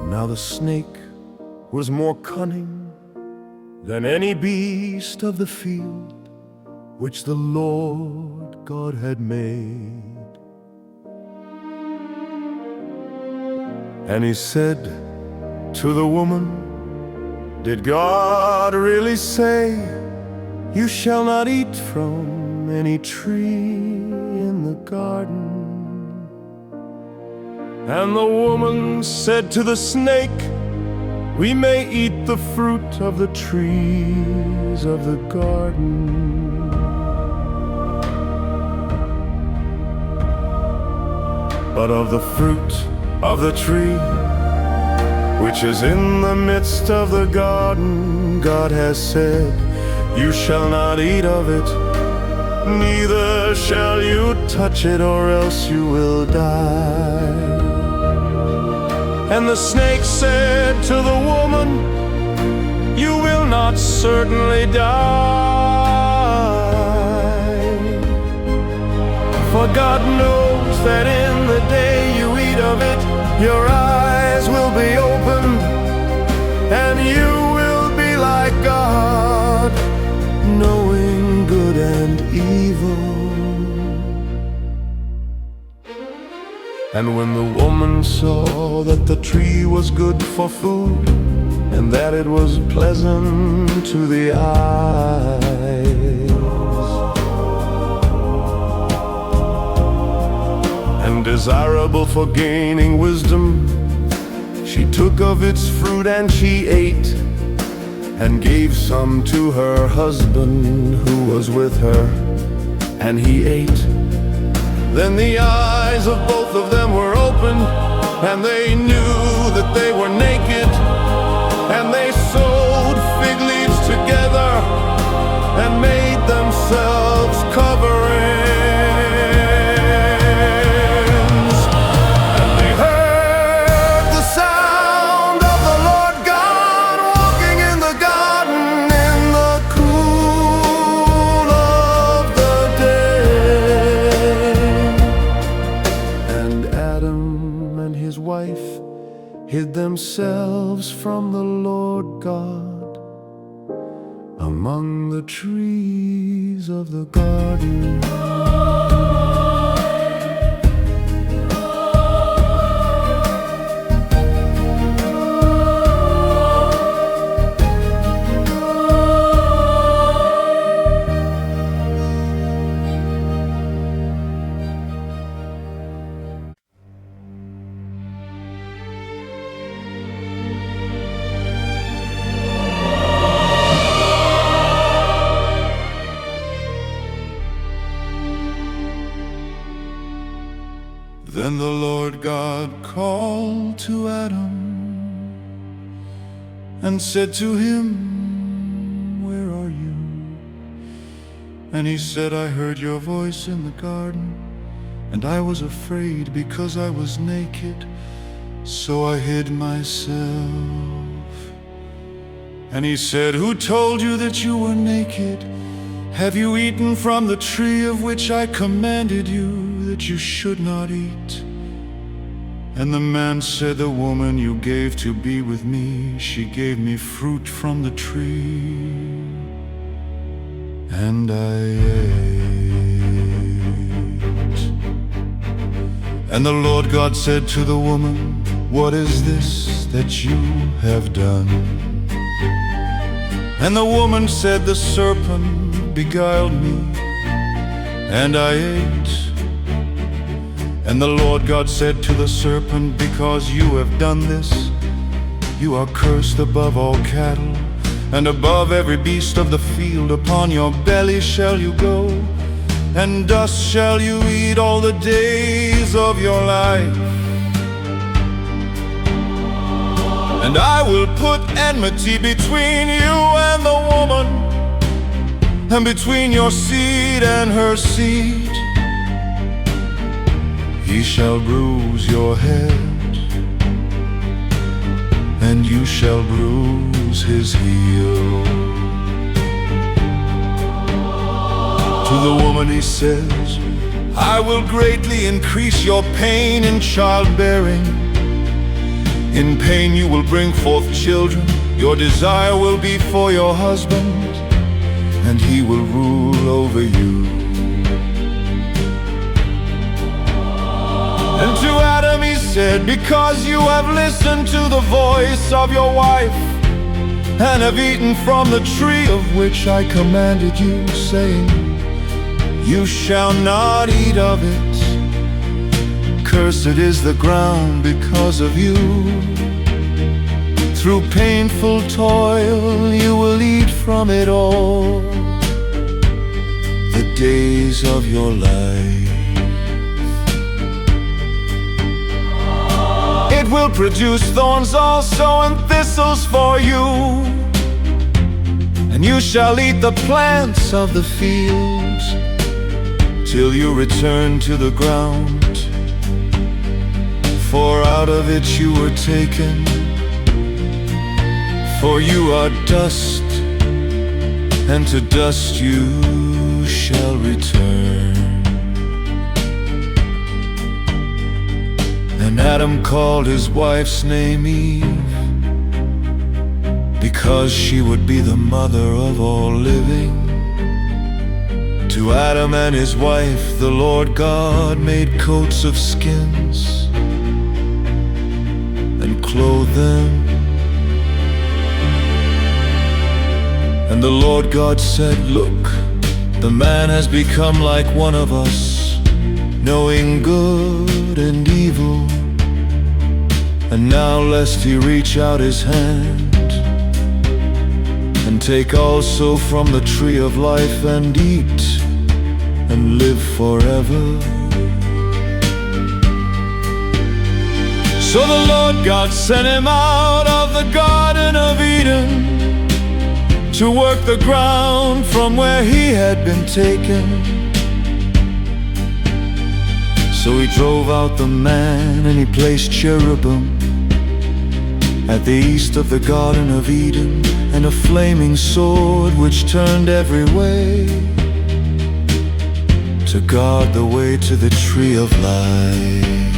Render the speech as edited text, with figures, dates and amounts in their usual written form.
Now the snake was more cunning than any beast of the field which the Lord God had made. And he said to the woman, "Did God really say, 'You shall not eat from any tree in the garden'?" And the woman said to the snake, "We may eat the fruit of the trees of the garden, but of the fruit of the tree which is in the midst of the garden, God has said, 'You shall not eat of it, neither shall you touch it, or else you will die.' And the snake said to the woman, 'You will not certainly die, for God knows that in the day you eat of it, your eyes will be opened, and you will be like God, knowing good and evil.' And when the woman saw that the tree was good for food, and that it was pleasant to the eyes, and desirable for gaining wisdom, she took of its fruit and she ate, and gave some to her husband who was with her, and he ate. Then the eyes of both of them were opened, and they knew that they were naked, and they sewed fig leaves together and made themselves coverings. And they heard the sound of the Lord God walking in the garden in the cool of the day. And Adam and his wife hid themselves from the Lord God among the trees of the garden. Then the Lord God called to Adam and said to him, "Where are you?" And he said, "I heard your voice in the garden, and I was afraid because I was naked, so I hid myself." And he said, "Who told you that you were naked? Have you eaten from the tree of which I commanded you that you should not eat?" And the man said, "The woman you gave to be with me, she gave me fruit from the tree, and I ate." And the Lord God said to the woman, "What is this that you have done?" And the woman said, "The serpent beguiled me, and I ate." And the Lord God said to the serpent, "Because you have done this, you are cursed above all cattle, and above every beast of the field. Upon your belly shall you go, and dust shall you eat all the days of your life. And I will put enmity between you and the woman, and between your seed and her seed. He shall bruise your head, and you shall bruise his heel." To the woman he says, "I will greatly increase your pain in childbearing. In pain you will bring forth children. Your desire will be for your husband, and he will rule over you. And to Adam he said, because you have listened to the voice of your wife, and have eaten from the tree of which I commanded you, saying, you shall not eat of it. Cursed is the ground because of you. Through painful toil you will eat from it all the days of your life. It will produce thorns also and thistles for you, and you shall eat the plants of the fields till you return to the ground. For out of it you were taken, for you are dust, and to dust you shall return. And Adam called his wife's name Eve, because she would be the mother of all living. To Adam and his wife the Lord God made coats of skins and clothed them. And the Lord God said, look, the man has become like one of us, knowing good and evil. And now lest he reach out his hand and take also from the tree of life and eat and live forever. So the Lord God sent him out of the Garden of Eden to work the ground from where he had been taken. So he drove out the man, and he placed cherubim at the east of the Garden of Eden, and a flaming sword which turned every way to guard the way to the tree of life.